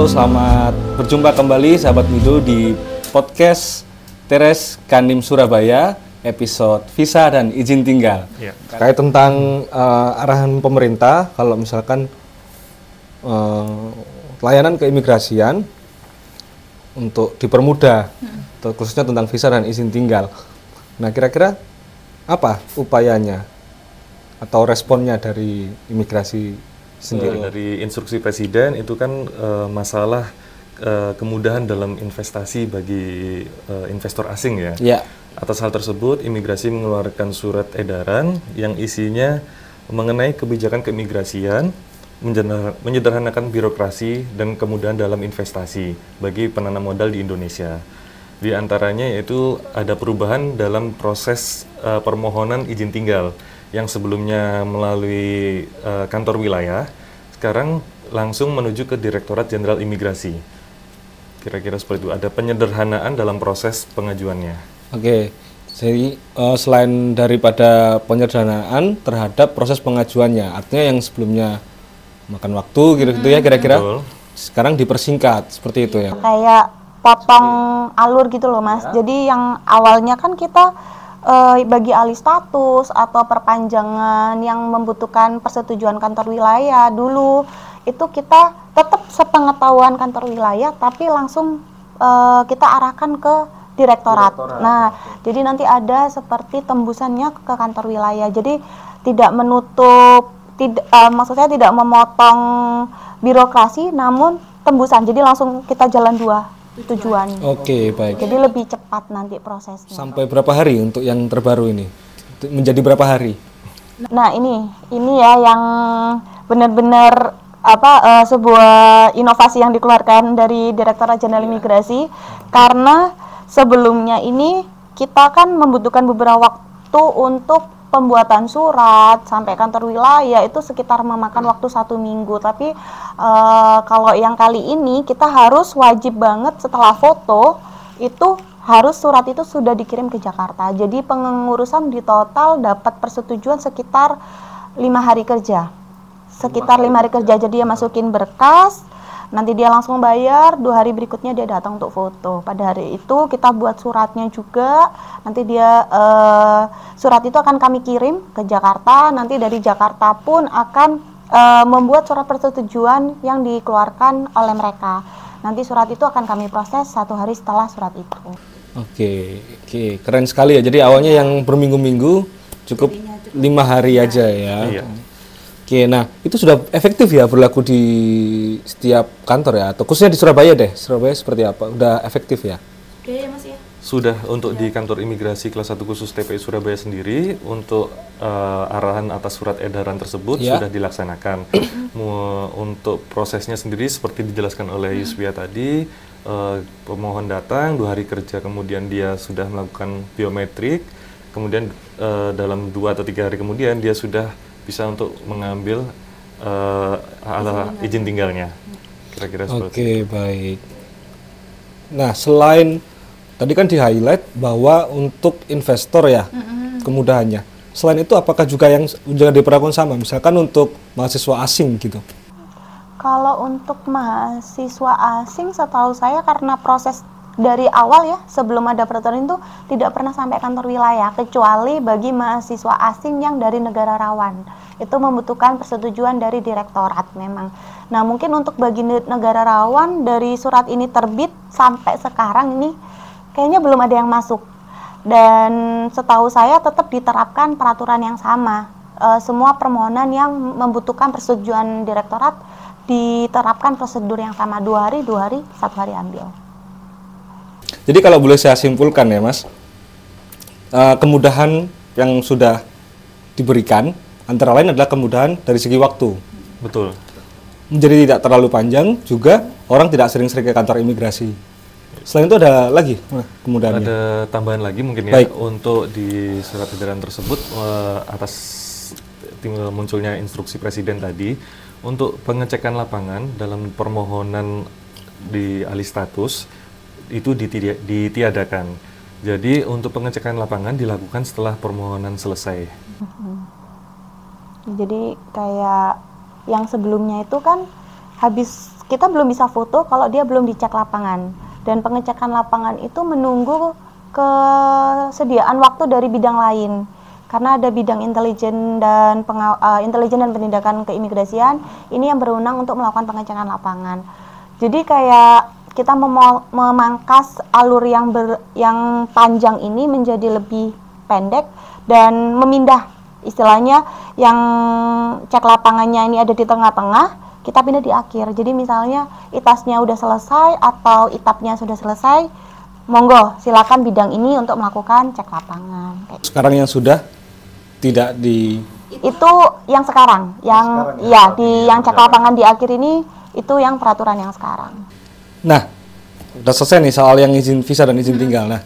selamat berjumpa kembali sahabat Mido di podcast Teres Kandim Surabaya, episode visa dan izin tinggal. Ya. Terkait tentang arahan pemerintah, kalau misalkan layanan keimigrasian untuk dipermudah, khususnya tentang visa dan izin tinggal. Nah, kira-kira apa upayanya atau responnya dari imigrasi sendiri? Dari instruksi Presiden itu kan masalah kemudahan dalam investasi bagi investor asing ya. Ya. Atas hal tersebut, imigrasi mengeluarkan surat edaran yang isinya mengenai kebijakan keimigrasian, menyederhanakan birokrasi dan kemudahan dalam investasi bagi penanam modal di Indonesia. Di antaranya yaitu ada perubahan dalam proses permohonan izin tinggal yang sebelumnya melalui kantor wilayah, sekarang langsung menuju ke Direktorat Jenderal Imigrasi. Kira-kira seperti itu. Ada penyederhanaan dalam proses pengajuannya. Oke, jadi selain daripada penyederhanaan terhadap proses pengajuannya, artinya yang sebelumnya makan waktu gitu ya kira-kira, sekarang dipersingkat seperti itu ya. Kayak potong alur gitu loh Mas. Jadi yang awalnya kan kita bagi alih status atau perpanjangan yang membutuhkan persetujuan kantor wilayah dulu, itu kita tetap sepengetahuan kantor wilayah tapi langsung kita arahkan ke direktorat. Nah, jadi nanti ada seperti tembusannya ke kantor wilayah. Jadi tidak menutup, maksudnya tidak memotong birokrasi, namun tembusan. Jadi langsung kita jalan dua tujuan. Oke, baik. Jadi lebih cepat nanti prosesnya. Sampai berapa hari untuk yang terbaru ini? Menjadi berapa hari? Nah, ini ya yang benar-benar sebuah inovasi yang dikeluarkan dari Direktorat Jenderal Imigrasi, karena sebelumnya ini kita kan membutuhkan beberapa waktu untuk pembuatan surat sampai kantor wilayah, itu sekitar memakan waktu 1 minggu. Tapi kalau yang kali ini kita harus wajib banget setelah foto itu harus surat itu sudah dikirim ke Jakarta. Jadi pengurusan di total dapat persetujuan sekitar 5 hari kerja. Sekitar 5 hari kerja. Jadi dia masukin berkas, nanti dia langsung bayar, 2 hari berikutnya dia datang untuk foto. Pada hari itu kita buat suratnya juga, nanti dia surat itu akan kami kirim ke Jakarta, nanti dari Jakarta pun akan membuat surat persetujuan yang dikeluarkan oleh mereka. Nanti surat itu akan kami proses 1 hari setelah surat itu. Oke, keren sekali ya. Jadi awalnya yang berminggu-minggu cukup 5 hari aja ya. Iya. Oke, nah itu sudah efektif ya berlaku di setiap kantor ya, atau khususnya di Surabaya deh. Surabaya seperti apa? Udah efektif ya? Oke ya Mas ya. Sudah untuk di kantor imigrasi kelas 1 khusus TPI Surabaya sendiri, untuk arahan atas surat edaran tersebut sudah dilaksanakan. Untuk prosesnya sendiri seperti dijelaskan oleh Yuswia tadi, pemohon datang 2 hari kerja, kemudian dia sudah melakukan biometrik, kemudian dalam 2 atau 3 hari kemudian dia sudah bisa untuk mengambil izin tinggalnya. Kira-kira seperti itu. Oke, baik. Nah, selain tadi kan di-highlight bahwa untuk investor ya, kemudahannya. Selain itu apakah juga yang diperlakukan sama? Misalkan untuk mahasiswa asing gitu. Kalau untuk mahasiswa asing, setahu saya karena proses dari awal ya, sebelum ada peraturan itu tidak pernah sampai kantor wilayah, kecuali bagi mahasiswa asing yang dari negara rawan. Itu membutuhkan persetujuan dari direktorat memang. Nah, mungkin untuk bagi negara rawan, dari surat ini terbit sampai sekarang ini kayaknya belum ada yang masuk. Dan setahu saya tetap diterapkan peraturan yang sama. Semua permohonan yang membutuhkan persetujuan direktorat diterapkan prosedur yang sama, 2 hari, 1 hari ambil. Jadi kalau boleh saya simpulkan ya Mas, kemudahan yang sudah diberikan antara lain adalah kemudahan dari segi waktu. Betul. Menjadi tidak terlalu panjang, juga orang tidak sering-sering ke kantor imigrasi. Selain itu ada lagi kemudahannya? Ada tambahan lagi mungkin ya. Baik. Untuk di surat edaran tersebut, atas munculnya instruksi Presiden tadi, untuk pengecekan lapangan dalam permohonan di alih status itu ditiadakan. Jadi untuk pengecekan lapangan dilakukan setelah permohonan selesai. Jadi kayak yang sebelumnya itu kan habis kita belum bisa foto kalau dia belum dicek lapangan. Dan pengecekan lapangan itu menunggu kesediaan waktu dari bidang lain. Karena ada bidang intelijen dan penindakan keimigrasian, ini yang berwenang untuk melakukan pengecekan lapangan. Jadi kayak kita memangkas alur yang panjang ini menjadi lebih pendek dan memindah, istilahnya yang cek lapangannya ini ada di tengah-tengah, kita pindah di akhir. Jadi misalnya itasnya udah selesai atau itapnya sudah selesai, monggo silakan bidang ini untuk melakukan cek lapangan. Sekarang yang sudah tidak di itu yang sekarang, yang yang cek lapangan di akhir ini itu yang peraturan yang sekarang. Nah, udah selesai nih soal yang izin visa dan izin tinggal. Nah,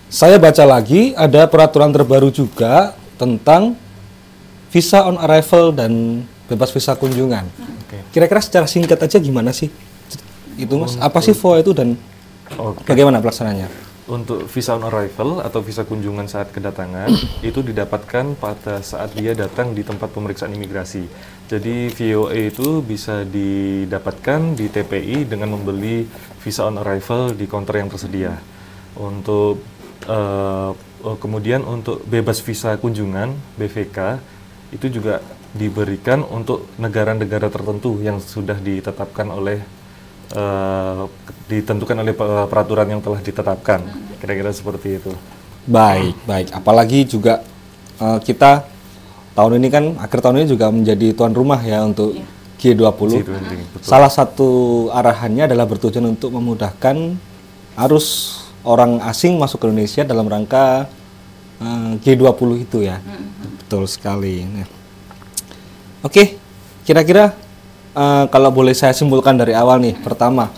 saya baca lagi ada peraturan terbaru juga tentang visa on arrival dan bebas visa kunjungan. Kira-kira secara singkat aja gimana sih itu, Mas? Apa sih VOA itu dan bagaimana pelaksananya? Untuk visa on arrival atau visa kunjungan saat kedatangan itu didapatkan pada saat dia datang di tempat pemeriksaan imigrasi. Jadi VOA itu bisa didapatkan di TPI dengan membeli visa on arrival di counter yang tersedia. Untuk kemudian untuk bebas visa kunjungan (BVK) itu juga diberikan untuk negara-negara tertentu yang sudah ditetapkan oleh ditentukan oleh peraturan yang telah ditetapkan, kira-kira seperti itu. Baik. Apalagi juga kita tahun ini kan, akhir tahun ini juga menjadi tuan rumah ya untuk G20. Salah satu arahannya adalah bertujuan untuk memudahkan arus orang asing masuk ke Indonesia dalam rangka G20 itu ya. Betul sekali. Nah. Oke, kira-kira kalau boleh saya simpulkan dari awal nih, pertama,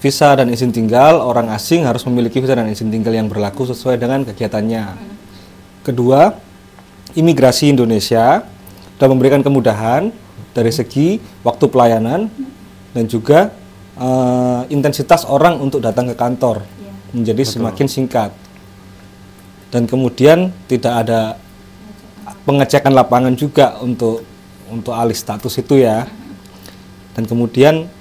visa dan izin tinggal orang asing harus memiliki visa dan izin tinggal yang berlaku sesuai dengan kegiatannya. Kedua, imigrasi Indonesia sudah memberikan kemudahan dari segi waktu pelayanan dan juga intensitas orang untuk datang ke kantor menjadi semakin singkat. Dan kemudian tidak ada pengecekan lapangan juga untuk alih status itu ya. Dan kemudian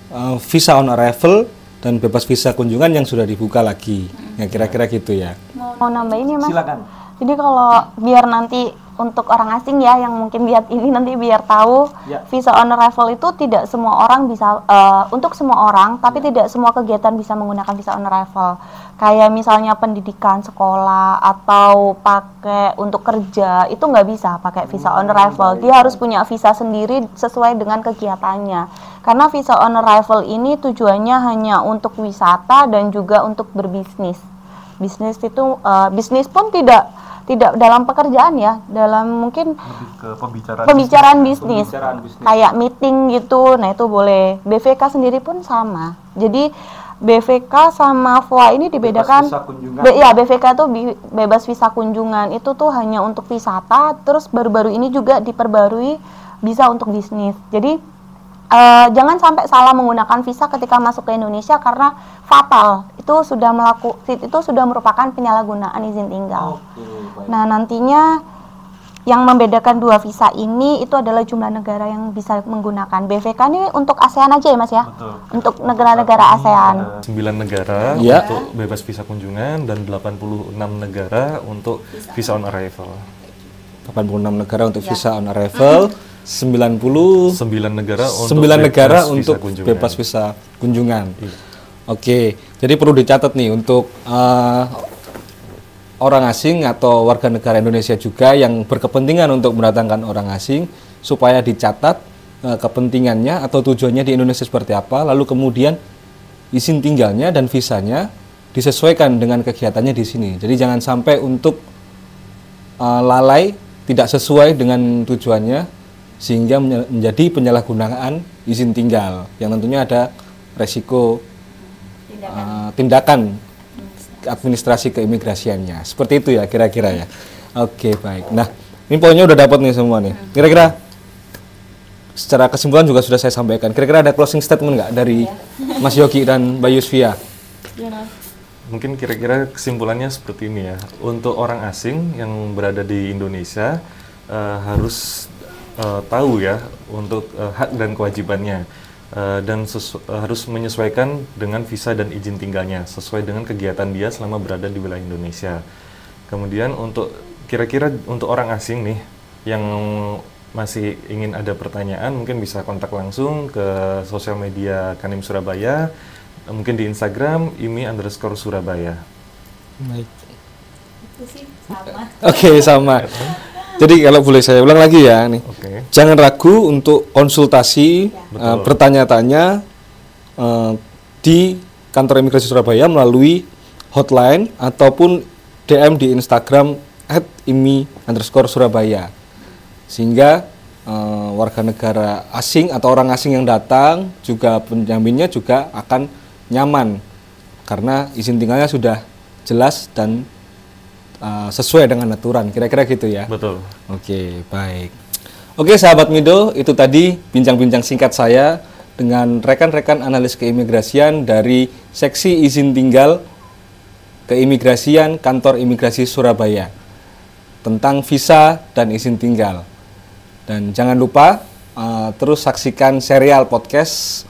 visa on arrival dan bebas visa kunjungan yang sudah dibuka lagi. Ya kira-kira gitu ya. Mau nambahin ya, Mas? Silakan. Jadi kalau biar nanti untuk orang asing ya yang mungkin lihat ini nanti biar tahu, visa on arrival itu tidak semua orang bisa untuk semua orang, tapi tidak semua kegiatan bisa menggunakan visa on arrival. Kayak misalnya pendidikan sekolah atau pakai untuk kerja itu nggak bisa pakai visa on arrival. Dia harus punya visa sendiri sesuai dengan kegiatannya. Karena visa on arrival ini tujuannya hanya untuk wisata dan juga untuk berbisnis. Bisnis itu bisnis pun tidak dalam pekerjaan ya, dalam mungkin ke pembicaraan bisnis, kayak meeting gitu. Nah itu boleh. BVK sendiri pun sama. Jadi BVK sama VOA ini dibedakan. BVK itu bebas visa kunjungan, itu tuh hanya untuk wisata. Terus baru-baru ini juga diperbarui bisa untuk bisnis. Jadi jangan sampai salah menggunakan visa ketika masuk ke Indonesia karena fatal. Itu sudah merupakan penyalahgunaan izin tinggal. Nah, nantinya yang membedakan dua visa ini itu adalah jumlah negara yang bisa menggunakan. BVK ini untuk ASEAN aja ya, Mas ya? Betul. Untuk negara-negara ASEAN. 9 negara untuk bebas visa kunjungan dan 86 negara untuk visa on arrival. 86 negara untuk visa on arrival. 99 negara untuk bebas visa kunjungan. Oke, jadi perlu dicatat nih untuk orang asing atau warga negara Indonesia juga yang berkepentingan untuk mendatangkan orang asing, supaya dicatat kepentingannya atau tujuannya di Indonesia seperti apa, lalu kemudian izin tinggalnya dan visanya disesuaikan dengan kegiatannya di sini. Jadi jangan sampai untuk lalai, tidak sesuai dengan tujuannya, sehingga menjadi penyalahgunaan izin tinggal yang tentunya ada resiko tindakan administrasi keimigrasiannya. Seperti itu ya kira-kira ya. Oke, baik. Nah, ini poinnya udah dapat nih semua nih. Kira-kira secara kesimpulan juga sudah saya sampaikan. Kira-kira ada closing statement nggak dari Mas Yogi dan Mbak Yusfia? Mungkin kira-kira kesimpulannya seperti ini ya. Untuk orang asing yang berada di Indonesia harus tahu ya untuk hak dan kewajibannya dan harus menyesuaikan dengan visa dan izin tinggalnya sesuai dengan kegiatan dia selama berada di wilayah Indonesia. Kemudian untuk kira-kira untuk orang asing nih yang masih ingin ada pertanyaan mungkin bisa kontak langsung ke sosial media Kanim Surabaya, mungkin di Instagram imi_Surabaya. Baik. Itu sih sama. Oke, sama. Jadi kalau boleh saya ulang lagi ya nih. Oke. Jangan ragu untuk konsultasi, Betul. bertanya-tanya di kantor imigrasi Surabaya melalui hotline ataupun DM di Instagram @imi_Surabaya. Sehingga warga negara asing atau orang asing yang datang juga penjaminnya juga akan nyaman karena izin tinggalnya sudah jelas dan sesuai dengan aturan, kira-kira gitu ya. Betul. Oke, baik. Oke, sahabat Mido, itu tadi bincang-bincang singkat saya dengan rekan-rekan analis keimigrasian dari seksi izin tinggal keimigrasian Kantor Imigrasi Surabaya tentang visa dan izin tinggal. Dan jangan lupa terus saksikan serial podcast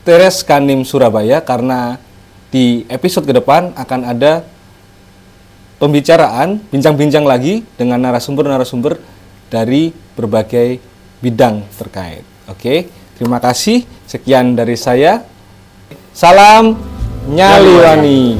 Teres Kanim Surabaya karena di episode ke depan akan ada pembicaraan, bincang-bincang lagi dengan narasumber-narasumber dari berbagai bidang terkait. Oke, terima kasih. Sekian dari saya. Salam Nyaliwani.